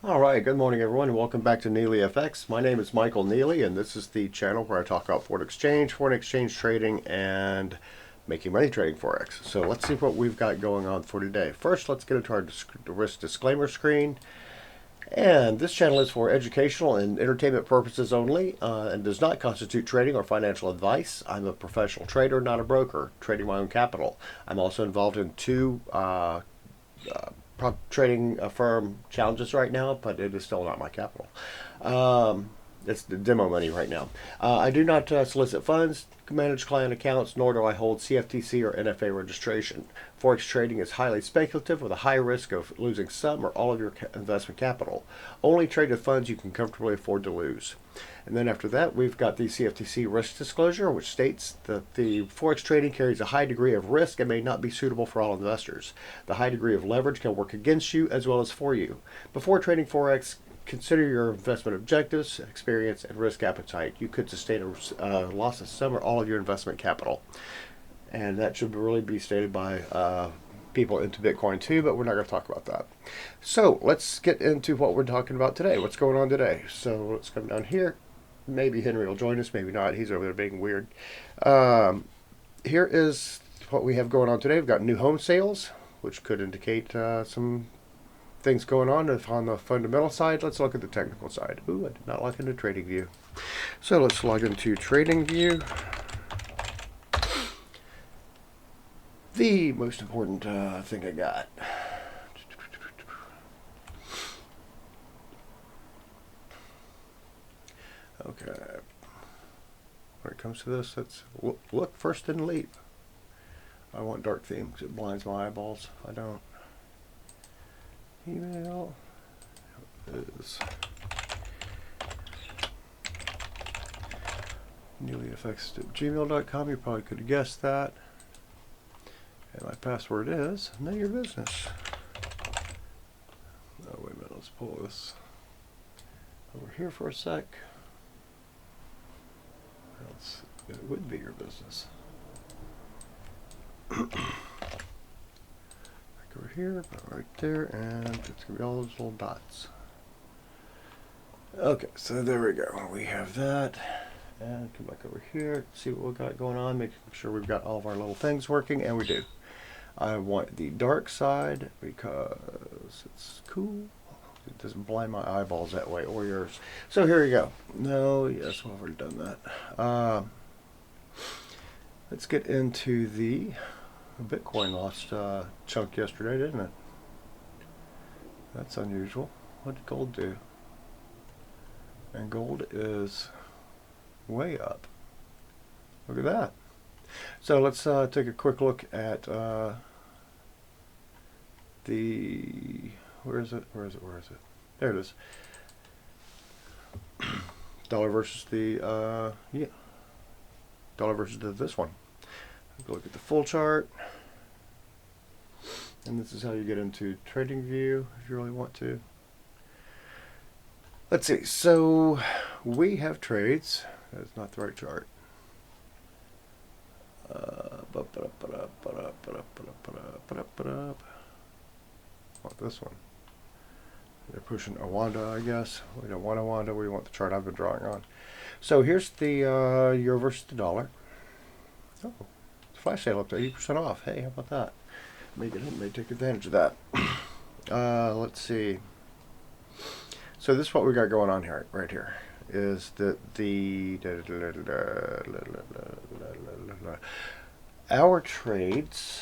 Alright, good morning everyone and welcome back to NeelyFX. My name is Michael Neely and this is the channel where I talk about foreign exchange trading, and making money trading Forex. So let's see what we've got going on for today. First, let's get into our risk disclaimer screen. And this channel is for educational and entertainment purposes only and does not constitute trading or financial advice. I'm a professional trader, not a broker, trading my own capital. I'm also involved in two prop trading firm challenges right now, but it is still not my capital. It's the demo money right now. I do not solicit funds, manage client accounts, nor do I hold CFTC or NFA registration. Forex trading is highly speculative with a high risk of losing some or all of your investment capital. Only trade with funds you can comfortably afford to lose. And then after that, we've got the CFTC risk disclosure, which states that the Forex trading carries a high degree of risk and may not be suitable for all investors. The high degree of leverage can work against you as well as for you. Before trading Forex, consider your investment objectives, experience, and risk appetite. You could sustain a loss of some or all of your investment capital. And that should really be stated by people into Bitcoin too, but we're not going to talk about that. So let's get into what we're talking about today. What's going on today? So let's come down here. Maybe Henry will join us, maybe not. He's over there being weird. Here is what we have going on today. We've got new home sales, which could indicate some things going on. If on the fundamental side, let's look at the technical side. Ooh, I did not log into Trading View. So let's log into Trading View. The most important thing I got. Okay. When it comes to this, let's look first and leap. I want dark theme because it blinds my eyeballs. I don't. Email is NeelyFX@gmail.com. You probably could have guessed that. And my password is none of your business. Oh, wait a minute. Let's pull this over here for a sec. Else it would be your business. Back over here, right there, and it's going to be all those little dots. Okay, so there we go. We have that. And come back over here, see what we've got going on, making sure we've got all of our little things working, and we do. I want the dark side because it's cool. It doesn't blind my eyeballs that way, or yours. So here we go. No, yes, we've already done that. Let's get into the Bitcoin lost chunk yesterday, didn't it? That's unusual. What did gold do? And gold is way up. Look at that. So let's take a quick look at the, where is it? There it is. Dollar versus the, dollar versus this one. Look at the full chart. And this is how you get into Trading View if you really want to. Let's see. So we have trades. That's not the right chart. Want this one. They're pushing Awanda, I guess. We don't want Awanda, we want the chart I've been drawing on. So here's the euro versus the dollar. Oh, the flash sale up to 80% off. Hey, how about that? May take advantage of that. Let's see. So this is what we got going on here, right here, is that our trades.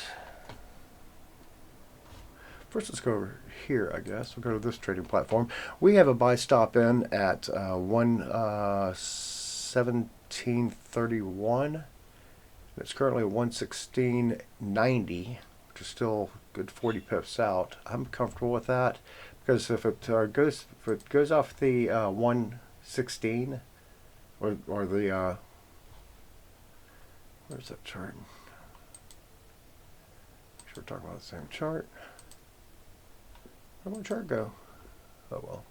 First, let's go over here, I guess. We'll go to this trading platform. We have a buy stop in at 117.31. It's currently 116.90, which is still good 40 pips out. I'm comfortable with that because if it goes off the 116 or the where's that chart? Make sure we're talking about the same chart. Where'd my chart go? Oh well.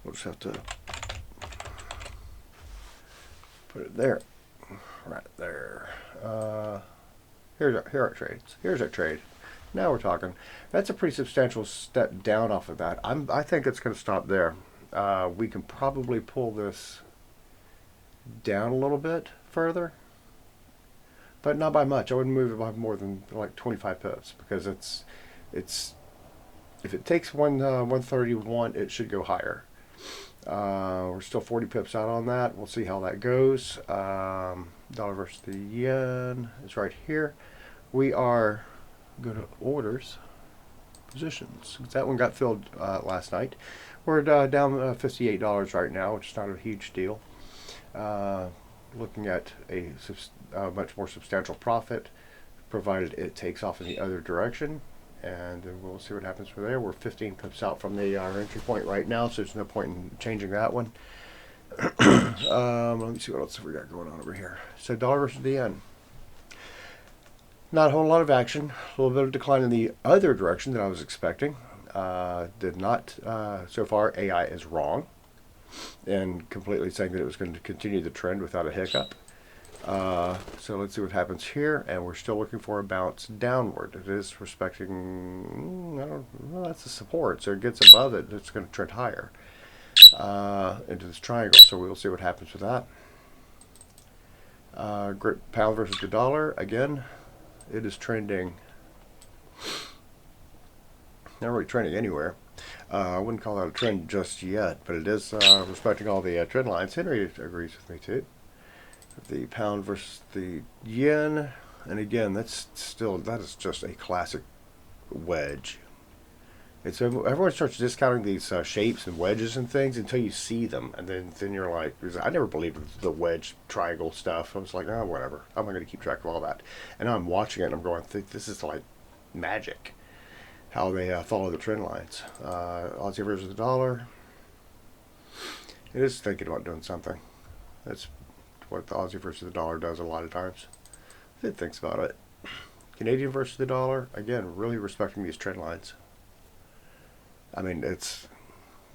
We'll just have to put it there. Right there. Here are our trades. Here's our trade. Now we're talking. That's a pretty substantial step down off of that. I think it's going to stop there. We can probably pull this down a little bit further, but not by much. I wouldn't move it by more than like 25 pips, because it's if it takes 131, it should go higher. We're still 40 pips out on that. We'll see how that goes. Dollar versus the yen is right here. We are go to orders, positions. That one got filled last night. We're down $58 right now, which is not a huge deal. Looking at a much more substantial profit, provided it takes off in the other direction, and we'll see what happens from there. We're 15 pips out from our entry point right now, so there's no point in changing that one. Let me see what else we got going on over here. So dollar versus the yen. Not a whole lot of action. A little bit of decline in the other direction that I was expecting. Did not, so far AI is wrong and completely saying that it was going to continue the trend without a hiccup. So let's see what happens here, and we're still looking for a bounce downward. It is respecting, I don't know, that's the support, so it gets above it, it's going to trend higher into this triangle, so we'll see what happens with that. Pound versus the dollar, again, it is trending, not really trending anywhere. I wouldn't call that a trend just yet, but it is respecting all the trend lines. Henry agrees with me too. The pound versus the yen, and again, that is just a classic wedge. It's everyone starts discounting these shapes and wedges and things until you see them, and then you're like, I never believed the wedge triangle stuff. I was like, oh, whatever. I'm not going to keep track of all that. And now I'm watching it, and I'm going, this is like magic. How they follow the trend lines. Aussie versus the dollar. It is thinking about doing something. That's what the Aussie versus the dollar does a lot of times. It thinks about it. Canadian versus the dollar. Again, really respecting these trend lines. I mean, it's,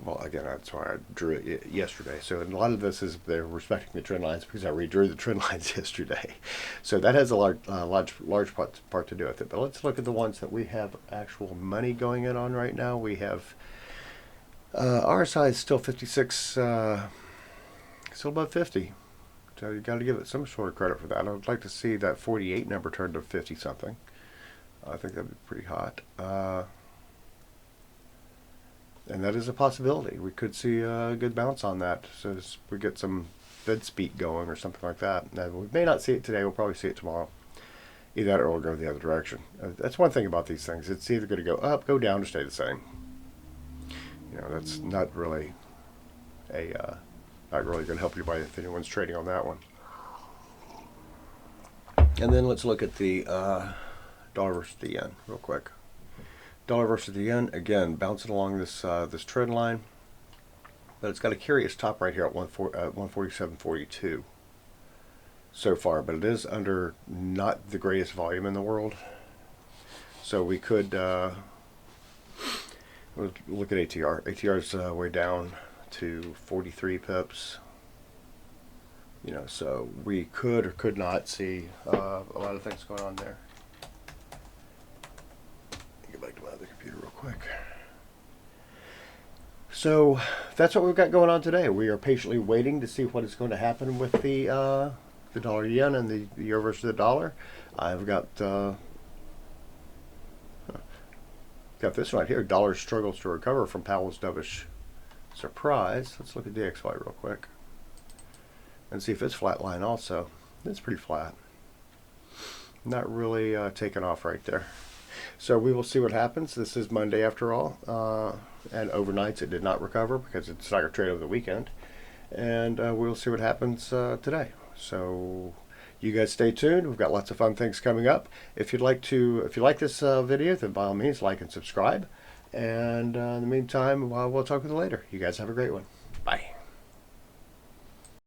well, again, that's why I drew it yesterday. So a lot of this is they're respecting the trend lines because I redrew the trend lines yesterday. So that has a large part to do with it. But let's look at the ones that we have actual money going in on right now. We have RSI is still 56, still above 50. So you got to give it some sort of credit for that. I would like to see that 48 number turn to 50 something. I think that'd be pretty hot. And that is a possibility. We could see a good bounce on that. So we get some Fed speak going or something like that. Now, we may not see it today. We'll probably see it tomorrow. Either that or it'll go the other direction. That's one thing about these things. It's either going to go up, go down, or stay the same. You know, that's not really not really going to help anybody if anyone's trading on that one. And then let's look at the dollar versus the yen real quick. Dollar versus the yen, again, bouncing along this this trend line, but it's got a curious top right here at 147.42 so far, but it is under not the greatest volume in the world. So we could look at ATR. ATR is way down to 43 pips. You know, so we could or could not see a lot of things going on there. Back to my other computer real quick. So that's what we've got going on today. We are patiently waiting to see what is going to happen with the dollar yen and the euro versus the dollar. I've got this right here. Dollar struggles to recover from Powell's dovish surprise. Let's look at DXY real quick and see if it's flatline also. It's pretty flat. Not really taking off right there. So we will see what happens. This is Monday after all, and overnights it did not recover because it's not a trade over the weekend, and we'll see what happens today. So you guys stay tuned. We've got lots of fun things coming up. If you like this video, then by all means like and subscribe. And in the meantime, we'll talk with you later. You guys have a great one. Bye.